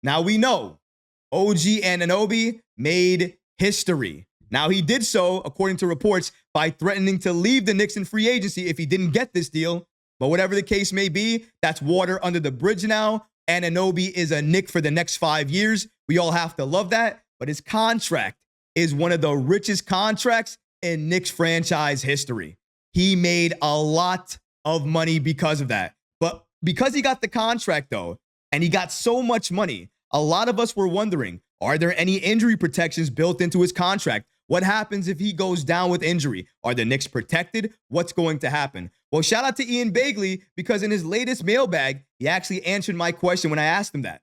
Now we know OG Anunoby made history. Now he did so, according to reports, by threatening to leave the Knicks in free agency if he didn't get this deal. But whatever the case may be, that's water under the bridge now. Anunoby is a Knick for the next 5 years. We all have to love that. But his contract is one of the richest contracts in Knicks franchise history. He made a lot of money because of that. But because he got the contract, though, and he got so much money, a lot of us were wondering, are there any injury protections built into his contract? What happens if he goes down with injury? Are the Knicks protected? What's going to happen? Well, shout out to Ian Bagley, because in his latest mailbag, he actually answered my question when I asked him that.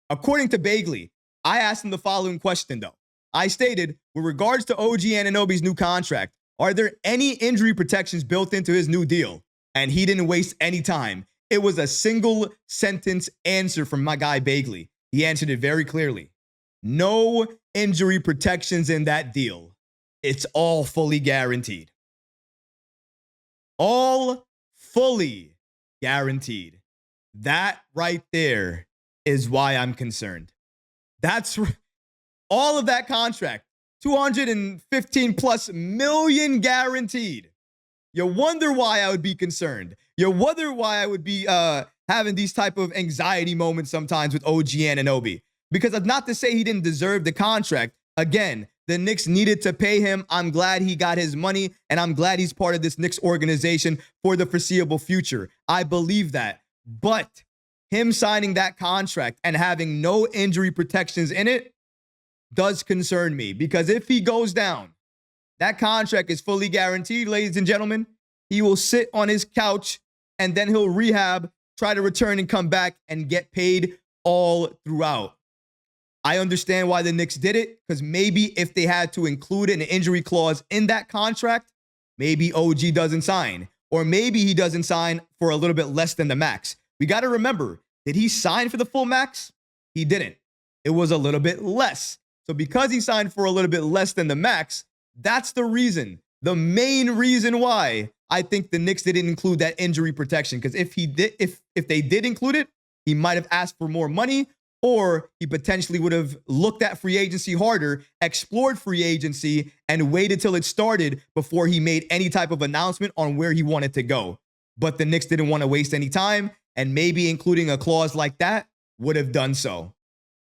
According to Bagley, I asked him the following question, though. I stated, with regards to OG Anunoby's new contract, are there any injury protections built into his new deal? And he didn't waste any time. It was a single sentence answer from my guy Bagley. He answered it very clearly. No injury protections in that deal. It's all fully guaranteed. All fully guaranteed. That right there is why I'm concerned. That's all of that contract, 215 plus million guaranteed. You wonder why I would be concerned. You wonder why I would be having these type of anxiety moments sometimes with OG Anunoby. Because it's not to say he didn't deserve the contract. Again, the Knicks needed to pay him. I'm glad he got his money, and I'm glad he's part of this Knicks organization for the foreseeable future. I believe that. But him signing that contract and having no injury protections in it does concern me. Because if he goes down, that contract is fully guaranteed, ladies and gentlemen. He will sit on his couch, and then he'll rehab, try to return and come back and get paid all throughout. I understand why the Knicks did it, because maybe if they had to include an injury clause in that contract, maybe OG doesn't sign. Or maybe he doesn't sign for a little bit less than the max. We got to remember, did he sign for the full max? He didn't. It was a little bit less. So because he signed for a little bit less than the max, that's the reason, the main reason why I think the Knicks didn't include that injury protection. Because if they did include it, he might have asked for more money, or he potentially would have looked at free agency harder, explored free agency, and waited till it started before he made any type of announcement on where he wanted to go. But the Knicks didn't want to waste any time, and maybe including a clause like that would have done so.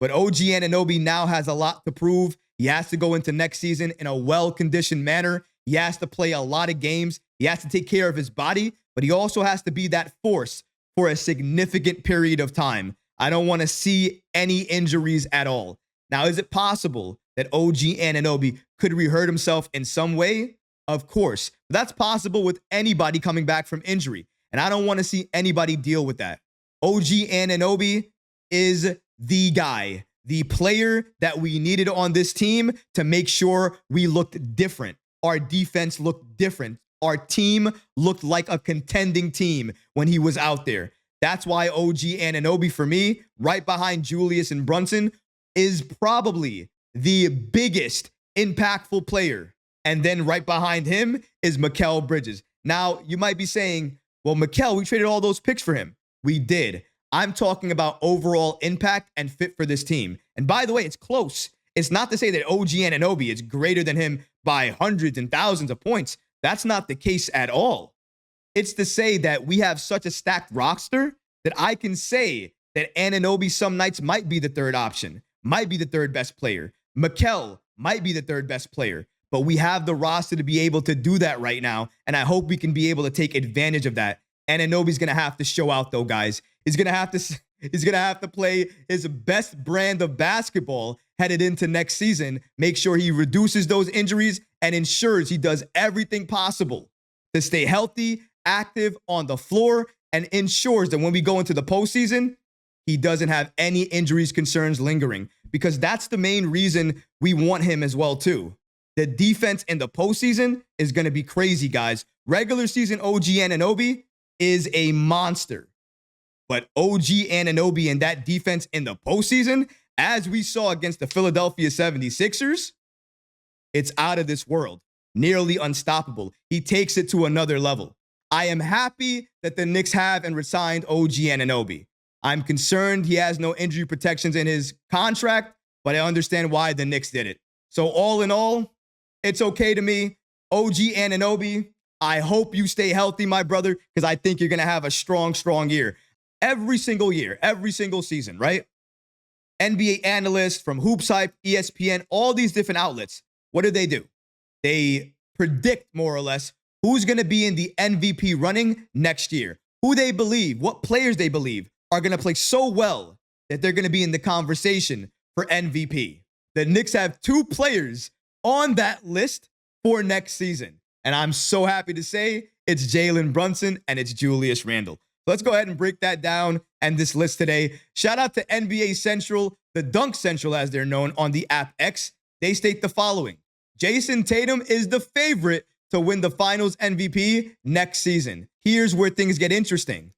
But OG Anunoby now has a lot to prove. He has to go into next season in a well-conditioned manner. He has to play a lot of games. He has to take care of his body, but he also has to be that force for a significant period of time. I don't want to see any injuries at all. Now, is it possible that OG Anunoby could re-hurt himself in some way? Of course. But that's possible with anybody coming back from injury. And I don't want to see anybody deal with that. OG Anunoby is the guy, the player that we needed on this team to make sure we looked different. Our defense looked different. Our team looked like a contending team when he was out there. That's why OG Anunoby, for me, right behind Julius and Brunson, is probably the biggest impactful player. And then right behind him is Mikal Bridges. Now, you might be saying, well, Mikal, we traded all those picks for him. We did. I'm talking about overall impact and fit for this team. And by the way, it's close. It's not to say that OG Anunoby is greater than him by hundreds and thousands of points. That's not the case at all. It's to say that we have such a stacked roster that I can say that Anunoby some nights might be the third option, might be the third best player. Mikal might be the third best player, but we have the roster to be able to do that right now, and I hope we can be able to take advantage of that. Anunoby's going to have to show out, though, guys. He's going to have to play his best brand of basketball headed into next season, make sure he reduces those injuries and ensures he does everything possible to stay healthy, active on the floor, and ensures that when we go into the postseason, he doesn't have any injuries, concerns lingering, because that's the main reason we want him as well, too. The defense in the postseason is going to be crazy, guys. Regular season OG Anunoby is a monster. But OG Anunoby and that defense in the postseason, as we saw against the Philadelphia 76ers, it's out of this world. Nearly unstoppable. He takes it to another level. I am happy that the Knicks have and re-signed OG Anunoby. I'm concerned he has no injury protections in his contract, but I understand why the Knicks did it. So all in all, it's okay to me. OG Anunoby, I hope you stay healthy, my brother, because I think you're going to have a strong, strong year. Every single year, every single season, right? NBA analysts from Hoops Hype, ESPN, all these different outlets, what do? They predict more or less who's going to be in the MVP running next year, who they believe, what players they believe are going to play so well that they're going to be in the conversation for MVP. The Knicks have 2 players on that list for next season. And I'm so happy to say it's Jalen Brunson and it's Julius Randle. Let's go ahead and break that down and this list today. Shout out to NBA Central, the Dunk Central as they're known on the app X. They state the following. Jason Tatum is the favorite to win the Finals MVP next season. Here's where things get interesting.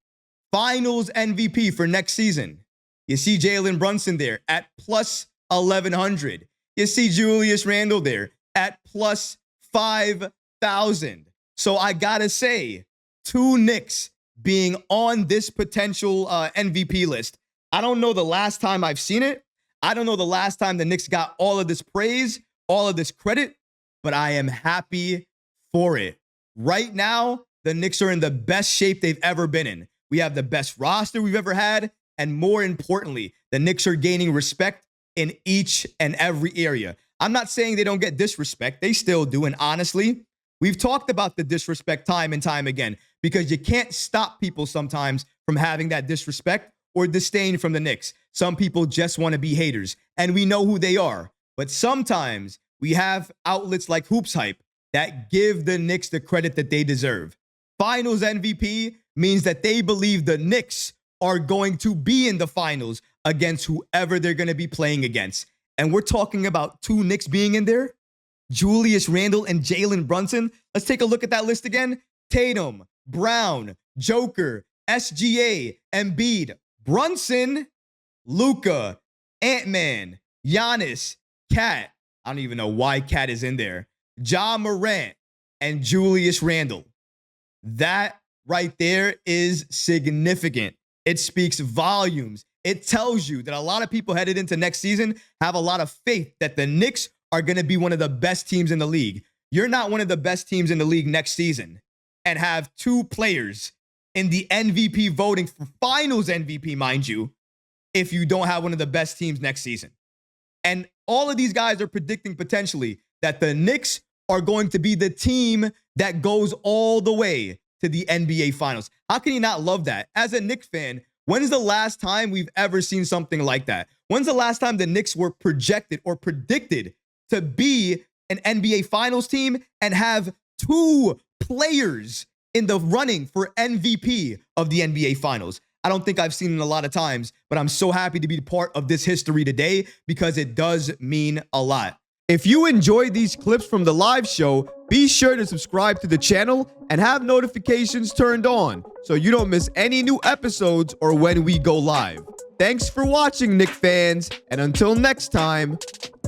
Finals MVP for next season. You see Jalen Brunson there at plus 1,100. You see Julius Randle there at plus 5,000. So I gotta say, 2 Knicks being on this potential MVP list. I don't know the last time I've seen it. I don't know the last time the Knicks got all of this praise, all of this credit, but I am happy for it. Right now, the Knicks are in the best shape they've ever been in. We have the best roster we've ever had, and more importantly, the Knicks are gaining respect in each and every area. I'm not saying they don't get disrespect. They still do, and honestly, we've talked about the disrespect time and time again because you can't stop people sometimes from having that disrespect or disdain from the Knicks. Some people just want to be haters, and we know who they are. But sometimes we have outlets like Hoops Hype that give the Knicks the credit that they deserve. Finals MVP means that they believe the Knicks are going to be in the finals against whoever they're going to be playing against. And we're talking about 2 Knicks being in there. Julius Randle and Jalen Brunson. Let's take a look at that list again. Tatum, Brown, Joker, SGA, Embiid, Brunson, Luka, Ant-Man, Giannis, Cat. I don't even know why Cat is in there. Ja Morant, and Julius Randle. That right there is significant. It speaks volumes. It tells you that a lot of people headed into next season have a lot of faith that the Knicks are going to be one of the best teams in the league. You're not one of the best teams in the league next season and have 2 players in the MVP voting for Finals MVP, mind you, if you don't have one of the best teams next season. And all of these guys are predicting potentially that the Knicks are going to be the team that goes all the way to the NBA Finals. How can you not love that? As a Knicks fan, when's the last time we've ever seen something like that? When's the last time the Knicks were projected or predicted to be an NBA Finals team and have 2 players in the running for MVP of the NBA Finals? I don't think I've seen it a lot of times, but I'm so happy to be part of this history today because it does mean a lot. If you enjoyed these clips from the live show, be sure to subscribe to the channel and have notifications turned on so you don't miss any new episodes or when we go live. Thanks for watching, Knicks fans, and until next time,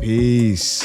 peace.